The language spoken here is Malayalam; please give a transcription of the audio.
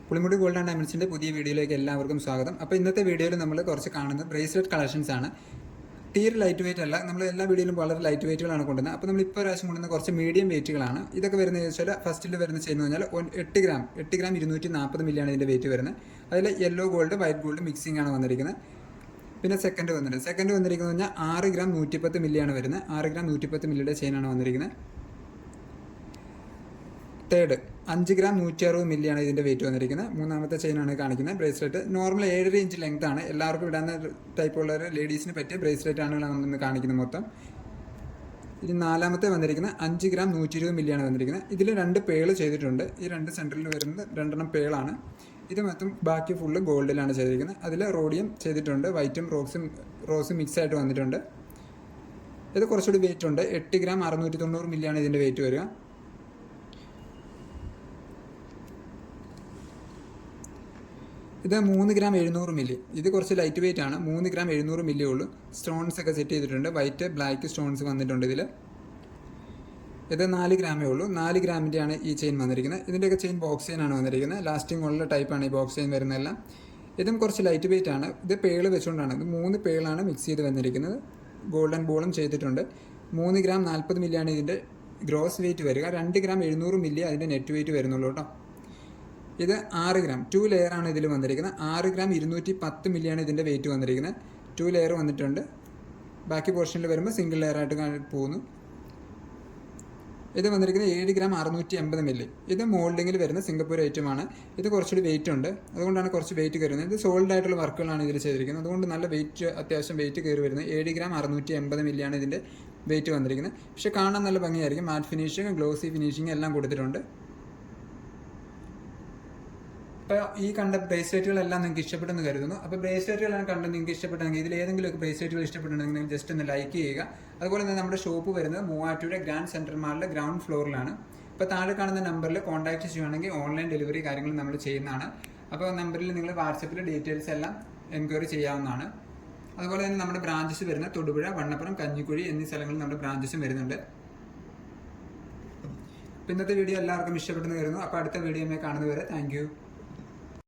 പുളിമുടി ഗോൾഡ് ആൻഡ് ഡയമണ്ട്സിൻ്റെ പുതിയ വീഡിയോയിലേക്ക് എല്ലാവർക്കും സ്വാഗതം. അപ്പോൾ ഇന്നത്തെ വീഡിയോയിൽ നമ്മൾ കുറച്ച് കാണുന്നത് ബ്രേസ്ലെറ്റ് കളക്ഷൻസ് ആണ്. തീരെ ലൈറ്റ് വെയിറ്റ് അല്ല, നമ്മൾ എല്ലാ വീഡിയോയിലും വളരെ ലൈറ്റ് വെയിറ്റുകളാണ് കൊണ്ടുവന്നത്. അപ്പോൾ നമ്മൾ ഇപ്പോൾ പ്രാവശ്യം കൊണ്ടുവന്ന കുറച്ച് മീഡിയം വെയിറ്റുകളാണ്. ഇതൊക്കെ വരുന്നത് വെച്ചാൽ ഫസ്റ്റിൽ വരുന്ന ചെയ്യുന്നത് പറഞ്ഞാൽ 8 ഗ്രാം 240 മില്ലിയാണ് ഇതിൻ്റെ വെയിറ്റ് വരുന്നത്. അതിൽ yellow gold white gold mixing ആണ് വന്നിരിക്കുന്നത്. പിന്നെ സെക്കൻഡ് വന്നിരിക്കുന്നത് പറഞ്ഞാൽ 6 ഗ്രാം 110 മില്ലിയാണ് വരുന്നത്. 6 ഗ്രാം 110 മില്ലിയുടെ ചെയിനാണ് വന്നിരിക്കുന്നത്. തേർഡ് 5 ഗ്രാം 160 മില്ലിയാണ് ഇതിൻ്റെ വെയിറ്റ് വന്നിരിക്കുന്നത്. മൂന്നാമത്തെ ചെയിനാണ് കാണിക്കുന്നത്. ബ്രേസ്ലെറ്റ് നോർമൽ 7.5 ഇഞ്ച് ലെങ്ത് ആണ്. എല്ലാവർക്കും ഇടാവുന്ന ടൈപ്പുള്ള ലേഡീസിന് പറ്റിയ ബ്രേസ്ലെറ്റ് ആണ് നമ്മളിന്ന് കാണിക്കുന്നത് മൊത്തം. ഇത് നാലാമത്തെ വന്നിരിക്കുന്നത് 5 ഗ്രാം 120 മില്ലിയാണ് വന്നിരിക്കുന്നത്. ഇതിൽ 2 പേള് ചെയ്തിട്ടുണ്ട്. ഈ 2 സെൻറ്ററിൽ വരുന്നത് 2 പേളാണ്. ഇത് മൊത്തം ബാക്കി ഫുള്ള് ഗോൾഡിലാണ് ചെയ്തിരിക്കുന്നത്. അതിൽ റോഡിയം ചെയ്തിട്ടുണ്ട്. വൈറ്റും റോസും മിക്സ് ആയിട്ട് വന്നിട്ടുണ്ട്. ഇത് കുറച്ചുകൂടി വെയിറ്റ് ഉണ്ട്. 8 ഗ്രാം 690 മില്ലിയാണ് ഇതിൻ്റെ വെയിറ്റ് വരിക. ഇത് 3 ഗ്രാം 700 മില്ലി. ഇത് കുറച്ച് ലൈറ്റ് വെയിറ്റ് ആണ്. 3 ഗ്രാം 700 മില്ലി ഉള്ളൂ. സ്റ്റോൺസ് ഒക്കെ സെറ്റ് ചെയ്തിട്ടുണ്ട്. വൈറ്റ് ബ്ലാക്ക് സ്റ്റോൺസ് വന്നിട്ടുണ്ട് ഇതിൽ. ഇത് 4 ഗ്രാമേ ഉള്ളൂ. 4 ഗ്രാമിൻ്റെയാണ് ഈ ചെയിൻ വന്നിരിക്കുന്നത്. ഇതിൻ്റെയൊക്കെ ചെയിൻ ബോക്സ് ചെയിൻ ആണ് വന്നിരിക്കുന്നത്. ലാസ്റ്റിംഗ് ഉള്ള ടൈപ്പാണ് ഈ ബോക്സ് ചെയിൻ വരുന്നതെല്ലാം. ഇതും കുറച്ച് ലൈറ്റ് വെയിറ്റ് ആണ്. ഇത് പേള് വെച്ചുകൊണ്ടാണ്. ഇത് 3 പേളാണ് മിക്സ് ചെയ്ത് വന്നിരിക്കുന്നത്. ഗോൾഡൻ ബോളും ചെയ്തിട്ടുണ്ട്. 3 ഗ്രാം 40 മില്ലിയാണ് ഇതിൻ്റെ ഗ്രോസ് വെയിറ്റ് വരിക. 2 ഗ്രാം 700 മില്ലി അതിൻ്റെ നെറ്റ് വെയിറ്റ് വരുന്നുള്ളൂ കേട്ടോ. ഇത് 6 ഗ്രാം 2 ലെയറാണ് ഇതിൽ വന്നിരിക്കുന്നത്. 6 ഗ്രാം 210 മില്ലിയാണ് ഇതിൻ്റെ വെയിറ്റ് വന്നിരിക്കുന്നത്. 2 ലെയർ വന്നിട്ടുണ്ട്. ബാക്കി പോർഷനിൽ വരുമ്പോൾ സിംഗിൾ ലെയറായിട്ട് പോകുന്നു. ഇത് വന്നിരിക്കുന്നത് 7 ഗ്രാം 680 മില്ലി. ഇത് മോൾഡിങ്ങിൽ വരുന്ന സിംഗപ്പൂർ ഐറ്റമാണ്. ഇത് കുറച്ചുകൂടി വെയിറ്റ് ഉണ്ട്. അതുകൊണ്ടാണ് കുറച്ച് വെയിറ്റ് കയറുന്നത്. ഇത് സോൾഡ് ആയിട്ടുള്ള വർക്കുകളാണ് ഇതിൽ ചെയ്തിരിക്കുന്നത്. അതുകൊണ്ട് നല്ല വെയിറ്റ്, അത്യാവശ്യം വെയിറ്റ് കയറി വരുന്നത്. 7 ഗ്രാം 680 മില്ലിയാണ് ഇതിൻ്റെ വെയിറ്റ് വന്നിരിക്കുന്നത്. പക്ഷേ കാണാൻ നല്ല ഭംഗിയായിരിക്കും. മാറ്റ് ഫിനിഷിങ്, ഗ്ലോസി ഫിനിഷിങ് എല്ലാം കൊടുത്തിട്ടുണ്ട്. അപ്പോൾ ഈ കണ്ട ബ്രേസ്ലെറ്റുകളെല്ലാം നിങ്ങൾക്ക് ഇഷ്ടപ്പെട്ടെന്ന് കരുതുന്നു. അപ്പോൾ ബ്രേസ്ലെറ്റുകളെല്ലാം കണ്ട് നിങ്ങൾക്ക് ഇഷ്ടപ്പെട്ടെങ്കിൽ ഇതിൽ ഏതെങ്കിലും ബ്രേസ്ലെറ്റുകൾ ഇഷ്ടപ്പെട്ടുണ്ടെങ്കിൽ നിങ്ങൾ ജസ്റ്റ് ഒന്ന് ലൈക്ക് ചെയ്യുക. അതുപോലെ തന്നെ നമ്മുടെ ഷോപ്പ് വരുന്നത് മൂവാറ്റുപുഴ ഗ്രാൻഡ് സെൻട്രൽ മാളിലെ ഗ്രൗണ്ട് ഫ്ലോറിലാണ്. ഇപ്പോൾ താഴെ കാണുന്ന നമ്പറിൽ കോൺടാക്ട് ചെയ്യുകയാണെങ്കിൽ ഓൺലൈൻ ഡെലിവറി കാര്യങ്ങൾ നമ്മൾ ചെയ്യുന്നതാണ്. അപ്പോൾ നമ്പറിൽ നിങ്ങൾ വാട്സപ്പിൽ ഡീറ്റെയിൽസ് എല്ലാം എൻക്വയറി ചെയ്യാവുന്നതാണ്. അതുപോലെ തന്നെ നമ്മുടെ ബ്രാഞ്ചസ് വരുന്ന തൊടുപുഴ, വണ്ണപ്പുറം, കഞ്ഞിക്കുഴി എന്നീ സ്ഥലങ്ങളിൽ നമ്മുടെ ബ്രാഞ്ചസും വരുന്നുണ്ട്. അപ്പോൾ ഇന്നത്തെ വീഡിയോ എല്ലാവർക്കും ഇഷ്ടപ്പെട്ടെന്ന് കരുതുന്നു. അപ്പോൾ അടുത്ത വീഡിയോയിൽ കാണുന്നതുവരെ താങ്ക് യു.